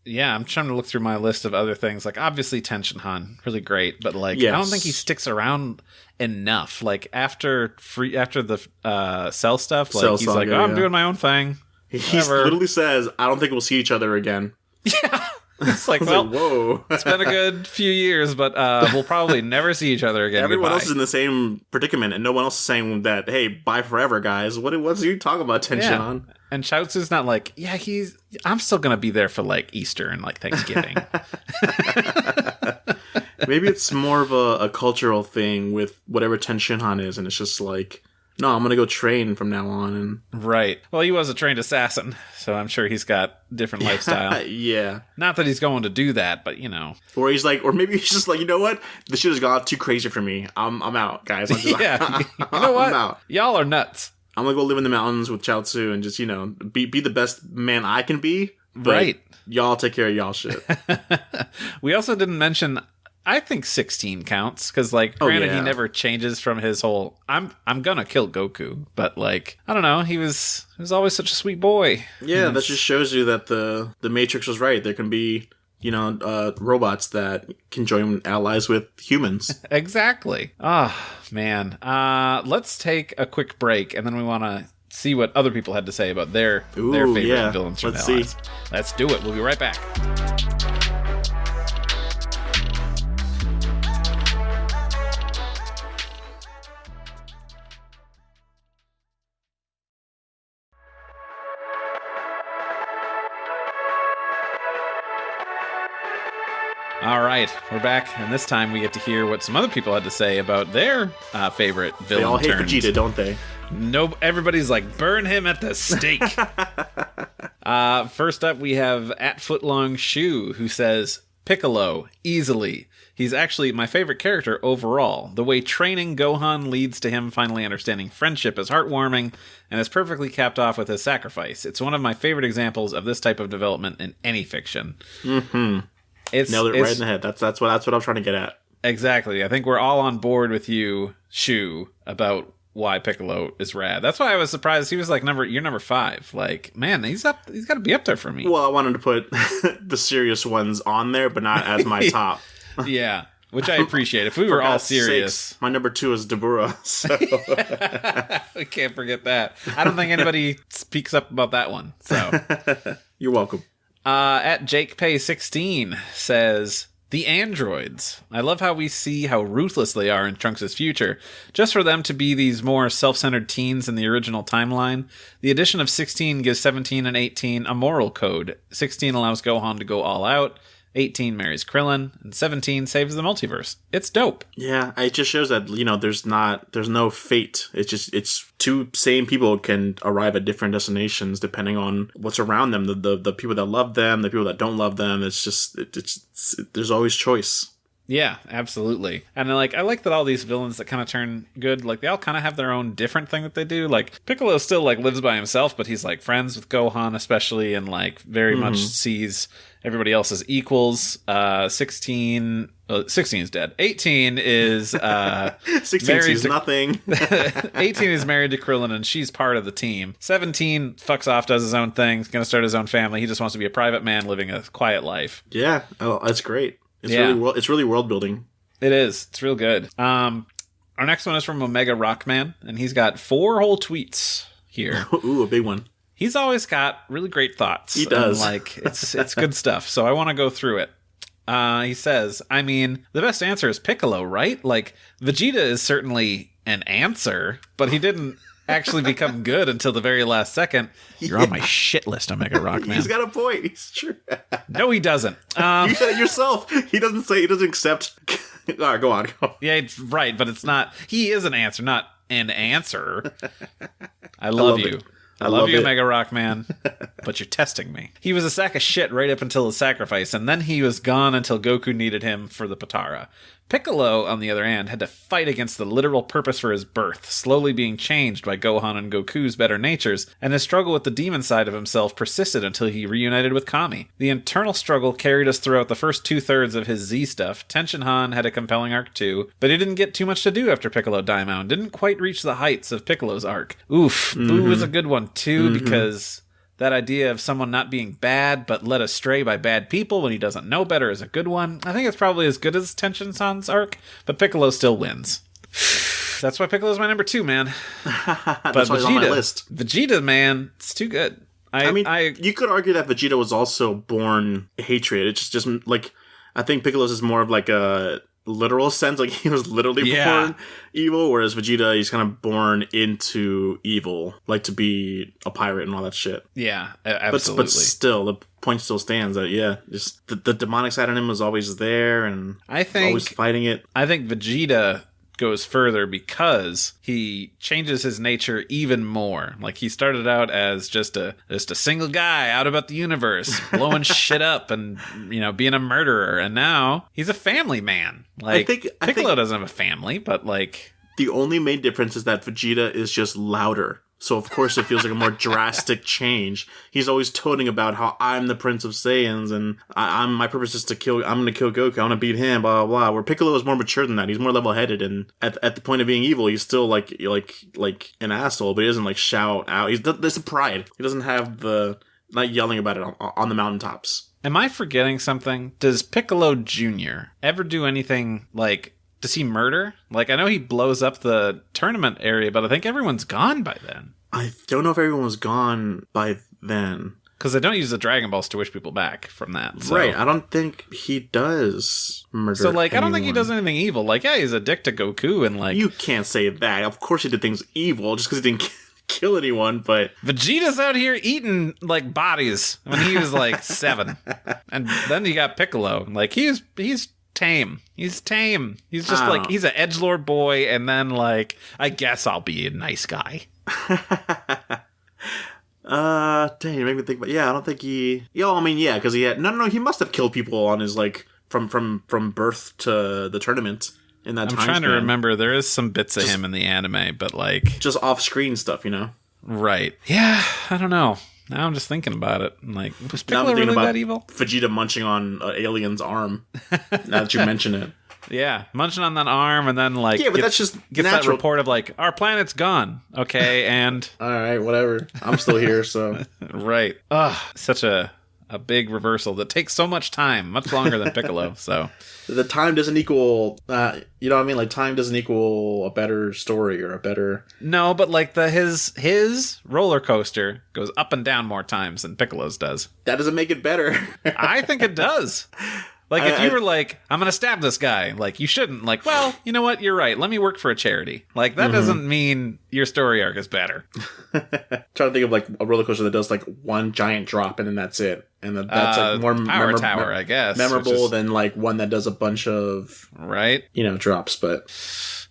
Yeah, I'm trying to look through my list of other things. Like, obviously, Tenshin Han, really great, but like, I don't think he sticks around enough. Like after the Cell stuff, like he's like, I'm doing my own thing. He literally says, I don't think we'll see each other again. Yeah. It's like, well, whoa. It's been a good few years, but we'll probably never see each other again. Everyone else is in the same predicament, and no one else is saying that, hey, bye forever, guys. What's you talking about, Tenshin Han? And Chaozu's not like, I'm still going to be there for, like, Easter and, like, Thanksgiving. Maybe it's more of a cultural thing with whatever Tenshin Han is, and it's just like, no, I'm going to go train from now on. And right. Well, he was a trained assassin, so I'm sure he's got different lifestyle. Yeah. Not that he's going to do that, but, Or he's like, or maybe he's just like, you know what? This shit has gone too crazy for me. I'm out, guys. I'm just, you know what? I'm out. Y'all are nuts. I'm going to go live in the mountains with Chaozu and just, be the best man I can be. Right. Y'all take care of y'all shit. We also didn't mention, I think 16 counts, because, like, granted, he never changes from his whole, I'm gonna kill Goku, but, like, I don't know, he was always such a sweet boy. Yeah, that just shows you that the Matrix was right. There can be, robots that can join allies with humans. Exactly. Oh, man. Let's take a quick break, and then we want to see what other people had to say about their favorite villains from allies. Let's do it. We'll be right back. All right, we're back, and this time we get to hear what some other people had to say about their favorite villain. They all hate turns. Vegeta, don't they? No, everybody's like, burn him at the stake. First up, we have @FootlongShoe, who says, Piccolo, easily. He's actually my favorite character overall. The way training Gohan leads to him finally understanding friendship is heartwarming, and is perfectly capped off with his sacrifice. It's one of my favorite examples of this type of development in any fiction. Mm-hmm. Nailed it right in the head. That's what I'm trying to get at. Exactly. I think we're all on board with you, Shu, about why Piccolo is rad. That's why I was surprised he was like you're number 5. Like, man, he's got to be up there for me. Well, I wanted to put the serious ones on there, but not as my top. Yeah, which I appreciate. If we were all serious. Sakes, my number 2 is Dabura, so we can't forget that. I don't think anybody speaks up about that one. So you're welcome. @JakePay16 says, the androids. I love how we see how ruthless they are in Trunks' future. Just for them to be these more self-centered teens in the original timeline, the addition of 16 gives 17 and 18 a moral code. 16 allows Gohan to go all out, 18 marries Krillin, and 17 saves the multiverse. It's dope. Yeah, it just shows that, there's no fate. It's two same people can arrive at different destinations depending on what's around them. The people that love them, the people that don't love them. It's there's always choice. Yeah, absolutely. And I like that all these villains that kind of turn good, like they all kind of have their own different thing that they do. Like Piccolo still like lives by himself, but he's like friends with Gohan especially, and like very much sees Everybody else is equals. 16 is dead. 18 is 16 sees nothing. 18 is married to Krillin, and she's part of the team. 17 fucks off, does his own thing, is going to start his own family. He just wants to be a private man living a quiet life. Yeah. Oh, that's great. It's really world building. It is. It's real good. Our next one is from Omega Rockman, and he's got 4 whole tweets here. Ooh, a big one. He's always got really great thoughts. He does. And, it's good stuff. So I want to go through it. He says, I mean, the best answer is Piccolo, right? Like, Vegeta is certainly an answer, but he didn't actually become good until the very last second. You're on my shit list, Omega Rockman. He's got a point. He's true. No, he doesn't. You said it yourself. He doesn't accept. All right, go on. Yeah, it's right, but it's not. He is an answer, not an answer. I love you. I love you, Omega Rockman, but you're testing me. He was a sack of shit right up until his sacrifice, and then he was gone until Goku needed him for the Potara. Piccolo, on the other hand, had to fight against the literal purpose for his birth, slowly being changed by Gohan and Goku's better natures, and his struggle with the demon side of himself persisted until he reunited with Kami. The internal struggle carried us throughout the first 2/3 of his Z stuff. Tenshinhan had a compelling arc too, but he didn't get too much to do after Piccolo Daimao and didn't quite reach the heights of Piccolo's arc. Oof, Boo is a good one too, because that idea of someone not being bad but led astray by bad people when he doesn't know better is a good one. I think it's probably as good as Tenshinhan's arc, but Piccolo still wins. That's why Piccolo's my number 2, man. That's why he's on my list. Vegeta, man, it's too good. I mean, you could argue that Vegeta was also born hatred. It's just like, I think Piccolo's is more of like a literal sense, like he was literally born evil, whereas Vegeta, he's kind of born into evil, like to be a pirate and all that shit. Yeah, absolutely. But still, the point still stands that just the demonic side in him was always there, and I think always fighting it. I think Vegeta goes further because he changes his nature even more. Like, he started out as just a single guy out about the universe, blowing shit up and, being a murderer, and now he's a family man. Like, Piccolo doesn't have a family, but like, the only main difference is that Vegeta is just louder. So, of course, it feels like a more drastic change. He's always toting about how I'm the Prince of Saiyans, and my purpose is I'm going to kill Goku, I want to beat him, blah, blah, blah. Where Piccolo is more mature than that. He's more level-headed, and at the point of being evil, he's still, like an asshole, but he doesn't, like, shout out. There's a pride. He doesn't have not yelling about it on the mountaintops. Am I forgetting something? Does Piccolo Jr. ever do anything, like... Does he murder? Like, I know he blows up the tournament area, but I think everyone's gone by then. I don't know if everyone was gone by then. Because they don't use the Dragon Balls to wish people back from that. So. Right, I don't think he does murder So, like, anyone. I don't think he does anything evil. Like, yeah, he's a dick to Goku and, like... You can't say that. Of course he did things evil, just because he didn't kill anyone, but... Vegeta's out here eating, like, bodies when he was, like, 7. And then you got Piccolo. Like, he's tame. He's tame. He's just like, he's an edgelord boy, and then, like, I guess I'll be a nice guy. Dang, you make me think about... Yeah, I don't think he... because he had... No, he must have killed people on his, like, from birth to the tournament in that time I'm trying span. to remember. There is some bits of him in the anime, but, like... Just off-screen stuff, Right. Yeah, I don't know. Now I'm just thinking about it. I'm like, was Piccolo really that evil? Vegeta munching on an alien's arm. Now that you mention it. Yeah, munching on that arm, and then, like... Yeah, but that's just gets natural. That report of, like, our planet's gone. Okay, and... All right, whatever. I'm still here, so... Right. Ugh, such a big reversal that takes so much time. Much longer than Piccolo, so... The time doesn't equal... you know what I mean? Like, time doesn't equal a better story or a better... No, but, like, his roller coaster goes up and down more times than Piccolo's does. That doesn't make it better. I think it does. Like, if you were like, I'm going to stab this guy, like, you shouldn't. Like, well, you know what? You're right. Let me work for a charity. Like, that doesn't mean your story arc is better. Trying to think of, like, a roller coaster that does, like, one giant drop and then that's it. And that's, like, more Tower, I guess. Memorable than, like, one that does a bunch of... Right? Drops, but...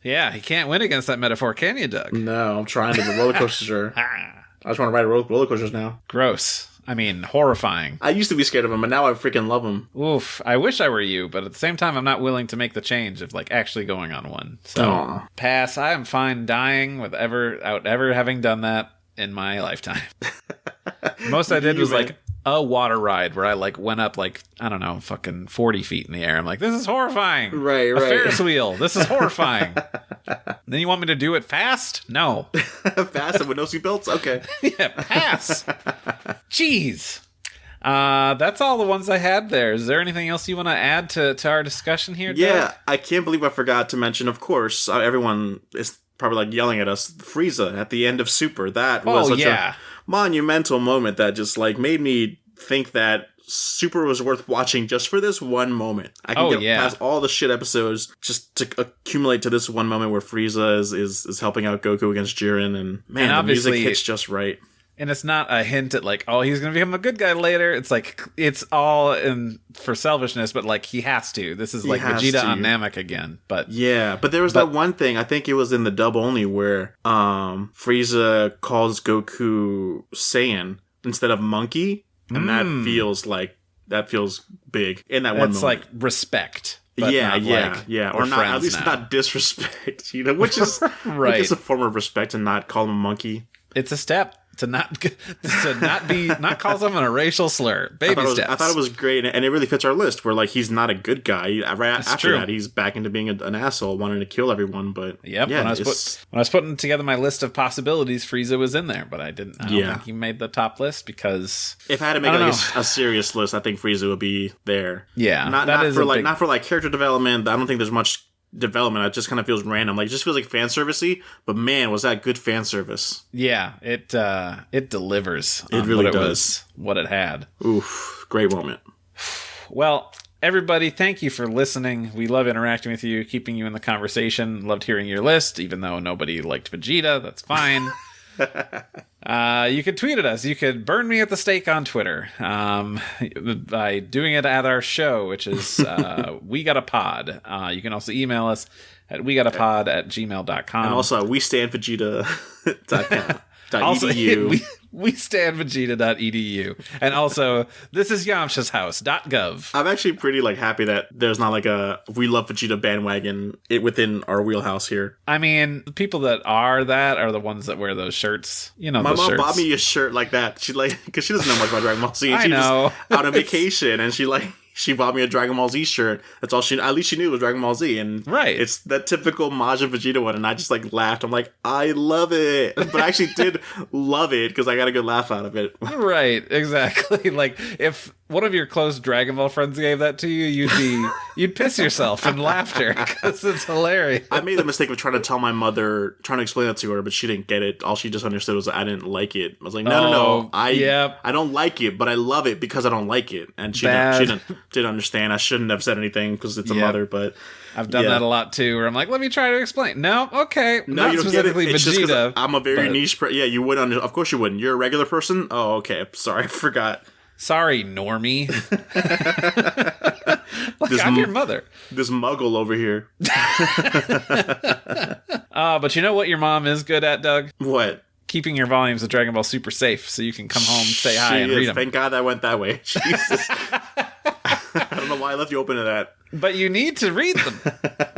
Yeah, you can't win against that metaphor, can you, Doug? No, I'm trying to. The roller coasters are... I just want to ride roller coasters now. Gross. I mean, horrifying. I used to be scared of them, but now I freaking love them. Oof. I wish I were you, but at the same time, I'm not willing to make the change of, like, actually going on one. So, pass. I am fine dying without ever having done that in my lifetime. Most I did was, like, a water ride where I like went up like, I don't know, fucking 40 feet in the air. I'm like, this is horrifying. Right. A Ferris wheel. This is horrifying. Then you want me to do it fast? No. Fast and with no seatbelts? Okay. Yeah, pass. Jeez. That's all the ones I had there. Is there anything else you want to add to our discussion here, Yeah, Doug? I can't believe I forgot to mention, of course, everyone is probably like yelling at us, Frieza at the end of Super. That was such a monumental moment that just like made me think that Super was worth watching just for this one moment. I can get past all the shit episodes just to accumulate to this one moment where Frieza is helping out Goku against Jiren, and man, the music hits just right. And it's not a hint at like, oh, he's going to become a good guy later. It's like, it's all in for selfishness, but like he has to. This is like Vegeta on Namek again. But yeah, but there was that one thing, I think it was in the dub only, where Frieza calls Goku Saiyan instead of monkey, and that feels big in that one moment. It's like respect. Yeah. Or not, at least not disrespect, which is right. It's a form of respect and not call him a monkey. It's a step. To not call someone a racial slur. Baby steps. I thought it was great, and it really fits our list. Where like he's not a good guy. After that, he's back into being an asshole, wanting to kill everyone. But yep, when I was putting together my list of possibilities, Frieza was in there, but I don't think he made the top list because if I had to make a serious list, I think Frieza would be there. Yeah, not for character development. I don't think there's much development. It just kind of feels random. Like, it just feels like fan servicey, but man, was that good fan service. Yeah, it delivers. It really does. What it had. Oof, great moment. Well, everybody, thank you for listening. We love interacting with you, keeping you in the conversation. Loved hearing your list, even though nobody liked Vegeta. That's fine. You could tweet at us. You could burn me at the stake on Twitter by doing it at our show, which is We Got a Pod. You can also email us at wegottapod@gmail.com. And also we stand Vegeta.com. Also, we stand Vegeta.edu. And also, this is Yamcha's house.gov. I'm actually pretty happy that there's not a we love Vegeta bandwagon within our wheelhouse here. I mean, the people that are the ones that wear those shirts. My mom bought me a shirt like that. She because she doesn't know much about Dragon Ball Z. And she was out on vacation, and she bought me a Dragon Ball Z shirt. That's all at least she knew it was Dragon Ball Z. And it's that typical Majin Vegeta one. And I just laughed. I'm like, I love it. But I actually did love it because I got a good laugh out of it. Right, exactly. If one of your close Dragon Ball friends gave that to you, you'd piss yourself in laughter because it's hilarious. I made the mistake of trying to explain that to her, but she didn't get it. All she just understood was I didn't like it. I was like, no. I don't like it, but I love it because I don't like it. And she didn't understand. I shouldn't have said anything because it's a mother, but I've done that a lot too, where I'm like, let me try to explain. No, okay. No, not you don't specifically get it. It's Vegeta. I'm a very niche yeah, you wouldn't of course you wouldn't. You're a regular person? Oh, okay. Sorry, I forgot. Sorry, normie. I'm your mother. This muggle over here. But you know what your mom is good at, Doug? What? Keeping your volumes of Dragon Ball super safe so you can come home, say hi, and read them. Thank God that went that way. Jesus. I don't know why I left you open to that. But you need to read them.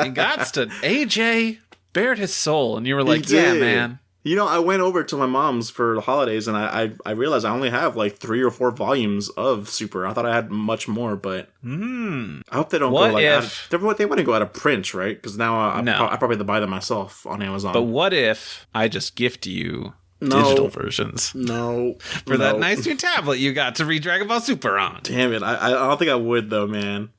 You got to. AJ bared his soul, and you were like, yeah, man. I went over to my mom's for the holidays, and I realized I only have 3 or 4 volumes of Super. I thought I had much more, but I hope they don't they wouldn't go out of print, right? Because now I probably have to buy them myself on Amazon. But what if I just gift you digital versions? No. For that nice new tablet you got to read Dragon Ball Super on. Damn it. I don't think I would, though, man.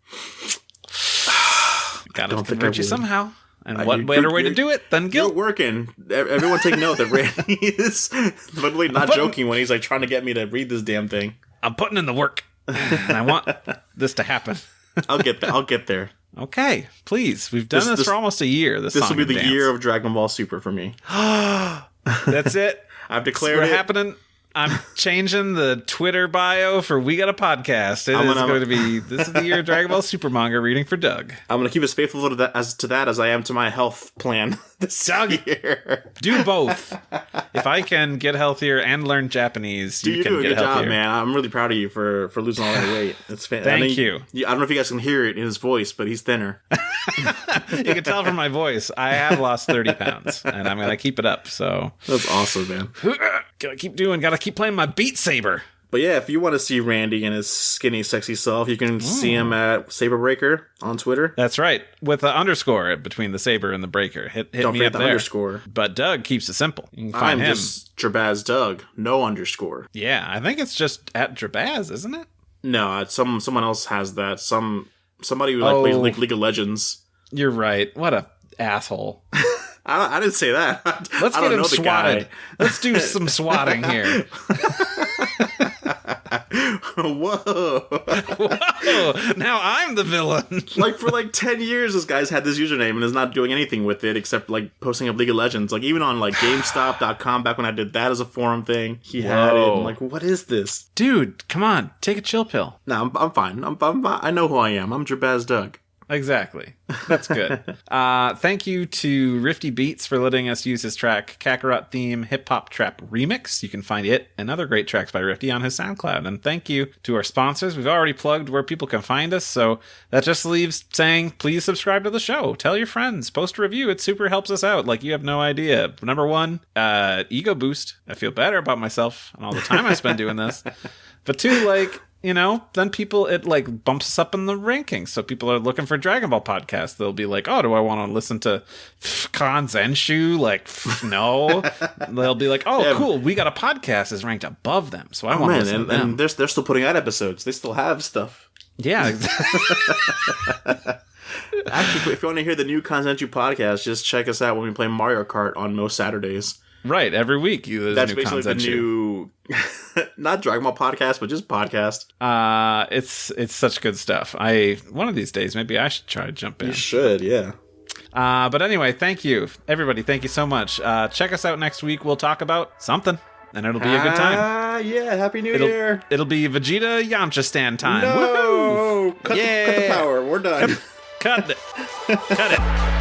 Gotta convert you somehow. And what better way to do it than guilt? You're working. Everyone take note that Randy is literally not joking when he's trying to get me to read this damn thing. I'm putting in the work, and I want this to happen. I'll get there. Okay, please. We've done this for almost a year. This will be the year of Dragon Ball Super for me. That's it. I've declared it. Happening. I'm changing the Twitter bio for We Got a Podcast. This is the year of Dragon Ball Super manga reading for Doug. I'm going to keep as faithful to that as I am to my health plan this year. Do both. If I can get healthier and learn Japanese, you can get healthier. Job, man. I'm really proud of you for losing all that weight. It's Thank you. I don't know if you guys can hear it in his voice, but he's thinner. You can tell from my voice. I have lost 30 pounds, and I'm going to keep it up. So that's awesome, man. Gotta keep playing my Beat Saber. But yeah, if you want to see Randy and his skinny, sexy self, you can see him at Saberbreaker on Twitter. That's right, with an underscore between the saber and the breaker. Hit Don't me forget up the there. underscore. But Doug keeps it simple. You can find I'm him. just Drbaz Doug, no underscore. Yeah, I think it's just at Drbaz, isn't it? No, someone else has that. Somebody who plays League of Legends. You're right. What a asshole. I didn't say that. Let's I get don't him know the swatted. guy. Let's do some swatting here. Whoa. Whoa, now I'm the villain. Like for 10 years this guy's had this username and is not doing anything with it except posting up League of Legends. Like even on GameStop.com back when I did that as a forum thing, he had it. I'm like, what is this? Dude, come on, take a chill pill. No, I'm fine. I know who I am. I'm Drbaz Doug. Exactly. That's good. Thank you to Rifti Beats for letting us use his track Kakarot Theme Hip Hop Trap Remix. You can find it and other great tracks by Rifti on his SoundCloud. And thank you to our sponsors. We've already plugged where people can find us, so that just leaves saying, please subscribe to the show. Tell your friends. Post a review. It super helps us out. Like, you have no idea. Number one, ego boost. I feel better about myself and all the time I spend doing this. But two, then people, it bumps us up in the rankings. So people are looking for Dragon Ball podcasts. They'll be like, oh, do I want to listen to Khan Zenshu? No. They'll be like, oh, yeah, cool. We got a podcast is ranked above them. So I want to listen to them. And they're still putting out episodes. They still have stuff. Yeah, exactly. Actually, if you want to hear the new Khan Zenshu podcast, just check us out when we play Mario Kart on most Saturdays. Right, every week. That's basically the new, not Dragon Ball podcast, but just podcast. It's such good stuff. One of these days, maybe I should try to jump in. You should, yeah. But anyway, thank you, everybody. Thank you so much. Check us out next week. We'll talk about something, and it'll be a good time. Yeah, Happy New Year. It'll be Vegeta Yamcha stand time. No! Woohoo! Cut the power. We're done. Cut it. Cut it.